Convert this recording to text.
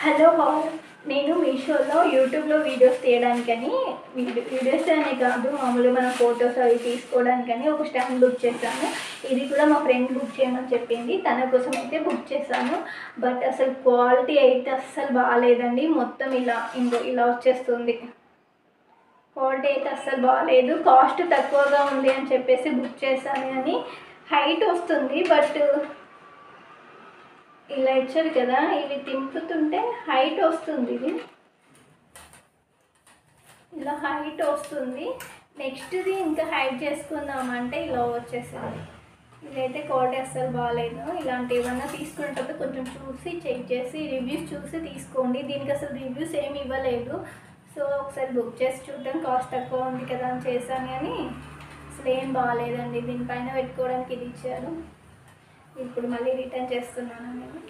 Hello hi. నేను మీషోలో యూట్యూబ్లో వీడియోస్ తీయడానికని వీడియోస్ అనే కాదు, మామూలుగా మన ఫొటోస్ అవి తీసుకోవడానికని ఒక స్టాండ్ బుక్ చేశాను. ఇది కూడా మా ఫ్రెండ్ బుక్ చేయమని చెప్పింది, తన కోసం అయితే బుక్ చేశాను. బట్ అసలు క్వాలిటీ అయితే అస్సలు బాగాలేదండి. మొత్తం ఇలా వచ్చేస్తుంది. క్వాలిటీ అయితే అస్సలు బాగాలేదు. కాస్ట్ తక్కువగా ఉంది అని చెప్పేసి బుక్ చేశాను, కానీ హైట్ వస్తుంది. బట్ ఇలా ఇచ్చారు కదా, ఇవి తింపుతుంటే హైట్ వస్తుంది. ఇది ఇలా హైట్ వస్తుంది. నెక్స్ట్ది ఇంకా హైట్ చేసుకుందామంటే ఇలా వచ్చేసింది. ఇదైతే క్వాలిటీ అస్సలు బాగాలేదు. ఇలాంటి ఏమన్నా తీసుకునేటప్పుడు కొంచెం చూసి చెక్ చేసి రివ్యూస్ చూసి తీసుకోండి. దీనికి అసలు రివ్యూస్ ఏమి ఇవ్వలేదు. సో ఒకసారి బుక్ చేసి చూద్దాం, కాస్ట్ తక్కువ ఉంది కదా అని చేశాను, కానీ అసలు ఏం బాగాలేదండి. దీనిపైన పెట్టుకోవడానికి ఇది ఇచ్చారు. ఇప్పుడు మళ్ళీ రిటర్న్ చేస్తున్నాను నేను.